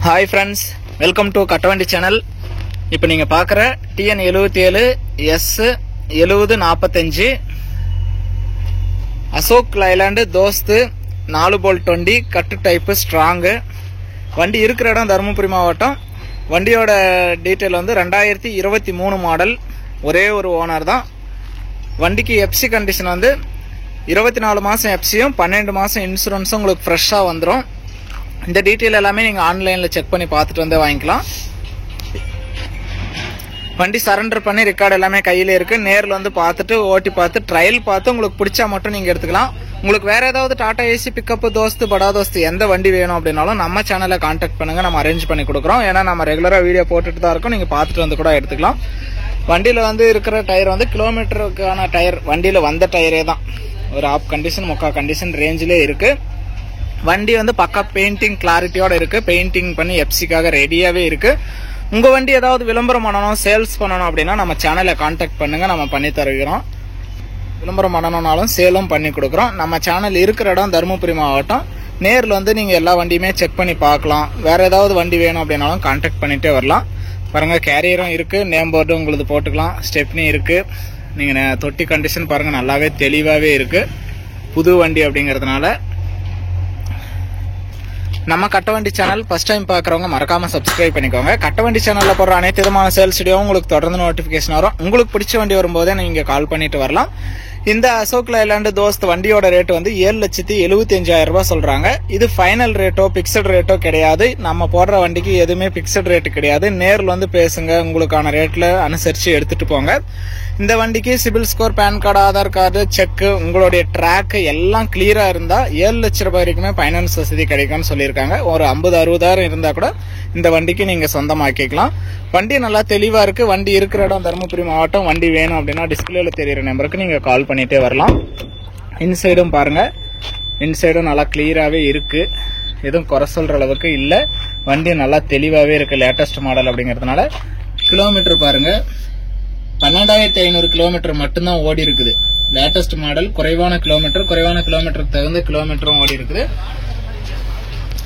Hi friends, welcome to Kattavandi channel. இப்போ நீங்க பார்க்குற TN 77 S 7045 Ashok Leyland Dost 4 bolt 20 cut type strong. வண்டி இருக்கிற இடம் தருமபுரி மாவட்டம். வண்டியோட டீடைல் வந்து 2023 மாடல். ஒரே ஒரு ஓனர் தான். வண்டிக்கு எஃப்சி கண்டிஷன் வந்து 24 மாசம் எஃப்சியும் 12 மாசம் இன்சூரன்ஸும் உங்களுக்கு ஃப்ரெஷ்ஷா வந்துரும். இந்த டீடைல் எல்லாமே நீங்க ஆன்லைன்ல செக் பண்ணி பார்த்துட்டு வந்து வாங்கிக்கலாம். வண்டி சரண்டர் பண்ணி ரெக்கார்ட் எல்லாமே கையில இருக்கு. நேர்ல வந்து பார்த்துட்டு ஓட்டி பார்த்து ட்ரையல் பார்த்து உங்களுக்கு பிடிச்சா மட்டும் நீங்க எடுத்துக்கலாம். உங்களுக்கு வேற ஏதாவது டாடா ஏசி பிக்கப் தோஸ்து படா தோஸ்து எந்த வண்டி வேணும் அப்படின்னாலும் நம்ம சேனலை கான்டாக்ட் பண்ணுங்க, நம்ம அரேஞ்ச் பண்ணி கொடுக்குறோம். ஏன்னா நம்ம ரெகுலரா வீடியோ போட்டுட்டு தான் இருக்கோம், நீங்க பார்த்துட்டு வந்து கூட எடுத்துக்கலாம். வண்டியில வந்து இருக்கிற டயர் வந்து கிலோமீட்டருக்கான டயர், வண்டியில வந்த டயரே தான். ஒரு ஆப் கண்டிஷன் முக்கா கண்டிஷன் ரேஞ்சிலே இருக்கு. வண்டி வந்து பக்கா பெயிண்டிங் கிளாரிட்டியோட இருக்கு. பெயிண்டிங் பண்ணி எஃப்சிக்காக ரெடியாவே இருக்கு. உங்க வண்டி ஏதாவது விளம்பரம் பண்ணணும், சேல்ஸ் பண்ணணும் அப்படின்னா நம்ம சேனலை கான்டாக்ட் பண்ணுங்க, நம்ம பண்ணி தருகிறோம். விளம்பரம் பண்ணணும்னாலும் சேலும் பண்ணி கொடுக்குறோம். நம்ம சேனல் இருக்கிற இடம் தருமபுரி மாவட்டம். நேரில் வந்து நீங்க எல்லா வண்டியுமே செக் பண்ணி பார்க்கலாம். வேற ஏதாவது வண்டி வேணும் அப்படின்னாலும் கான்டாக்ட் பண்ணிட்டே வரலாம். பாருங்க, கேரியரும் இருக்கு, நேம் போர்டும் உங்களுக்கு போட்டுக்கலாம், ஸ்டெப்னி இருக்கு. நீங்க தொட்டி கண்டிஷன் பாருங்க, நல்லாவே தெளிவாவே இருக்கு. புது வண்டி அப்படிங்கறதுனால நம்ம கட்டவண்டி சேனல் ஃபர்ஸ்ட் டைம் பாக்குறவங்க மறக்காம சப்ஸ்கிரைப் பண்ணிக்கோங்க. கட்டவண்டி சேனல்ல போடுற அனைத்து விதமான சேல்ஸ் வீடியோவும் உங்களுக்கு தொடர்ந்து நோட்டிபிகேஷன் வரும். உங்களுக்கு பிடிச்ச வண்டி வரும்போதே நீங்க கால் பண்ணிட்டு வரலாம். இந்த அசோக் லைலாண்ட் தோஸ்த் வண்டியோட ரேட் வந்து 7,75,000 ரூபாய் சொல்றாங்க. இது ஃபைனல் ரேட்டோ பிக்சட் ரேட்டோ கிடையாது. நம்ம போடுற வண்டிக்கு எதுவுமே பிக்சட் ரேட் கிடையாது. நேரில் வந்து பேசுங்க, உங்களுக்கான ரேட்ல அனுசரிச்சு எடுத்துட்டு போங்க. இந்த வண்டிக்கு CIBIL score, PAN card, Aadhaar card, cheque, உங்களுடைய ட்ராக் எல்லாம் கிளியரா இருந்தா 7 லட்சம் ரூபாய் வரைக்குமே பைனான்ஸ் வசதி கிடைக்கும்னு சொல்லியிருக்காங்க. ஒரு 50-60,000 இருந்தா கூட இந்த வண்டிக்கு நீங்க சொந்தமாக்கிக்கலாம். வண்டி நல்லா தெளிவா இருக்கு. வண்டி இருக்கிற இடம் தருமபுரி மாவட்டம். வண்டி வேணும் அப்படின்னா டிஸ்பிளேல தெரியுற நம்பருக்கு நீங்க கால் பண்ணிட்டே வரலாம். இன்சைடும் பாருங்க, இன்சைடும் நல்லா கிளியராகவே இருக்கு. எதுவும் குறை சொல்ற அளவுக்கு இல்ல. வண்டி நல்லா தெளிவாகவே இருக்கு. லேட்டஸ்ட் மாடல் அப்படிங்கறதுனால கிலோமீட்டர் பாருங்க, 12,500 கிலோமீட்டர் மட்டும்தான் ஓடி இருக்குது. லேட்டஸ்ட் மாடல், குறைவான கிலோமீட்டருக்கு தகுந்த கிலோமீட்டரும் ஓடி இருக்குது.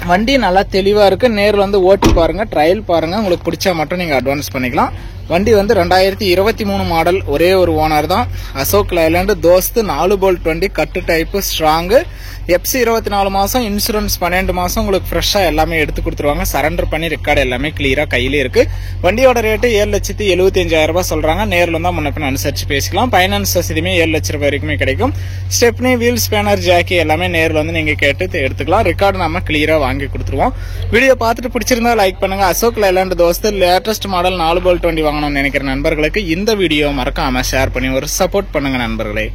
வண்டி நல்லா தெளிவா இருக்கு. நேரில் வந்து ஓட்டி பாருங்க, ட்ரையல் பாருங்க. உங்களுக்கு பிடிச்சா மட்டும் நீங்க அட்வான்ஸ் பண்ணிக்கலாம். வண்டி வந்து 2023 மாடல். ஒரே ஒரு ஓனர் தான். அசோக் லைலாண்ட் தோஸ்த் 4 போல்ட் 20 கட்டு டைப் ஸ்ட்ராங். எஃப்சி 24 மாசம், இன்சூரன்ஸ் 12 மாசம் உங்களுக்கு ஃப்ரெஷ்ஷா எல்லாமே எடுத்து கொடுத்துருவாங்க. சரண்டர் பண்ணி ரெக்கார்டு எல்லாமே கிளியரா கையில இருக்கு. வண்டியோட ரேட்டு 7,75,000 ரூபாய் சொல்றாங்க. நேரில் தான் முன்னப்பின் அனுசரிச்சு பேசிக்கலாம். பைனான்ஸ் வசதியுமே 7 லட்சம் ரூபாய் வரைக்குமே கிடைக்கும். ஸ்டெப்னி, வீல் ஸ்பேனர், ஜாக்கி எல்லாமே நேரில் வந்து நீங்க கேட்டு எடுத்துக்கலாம். ரெக்கார்டு நம்ம கிளியரா வாங்கி கொடுத்துருவோம். வீடியோ பார்த்துட்டு பிடிச்சிருந்தா லைக் பண்ணுங்க. Ashok Leyland Dost latest model 4 bolt 20 வாங்கணும்னு நினைக்கிற நண்பர்களுக்கு இந்த வீடியோ மறக்காம ஷேர் பண்ணி ஒரு சப்போர்ட் பண்ணுங்க நண்பர்களே.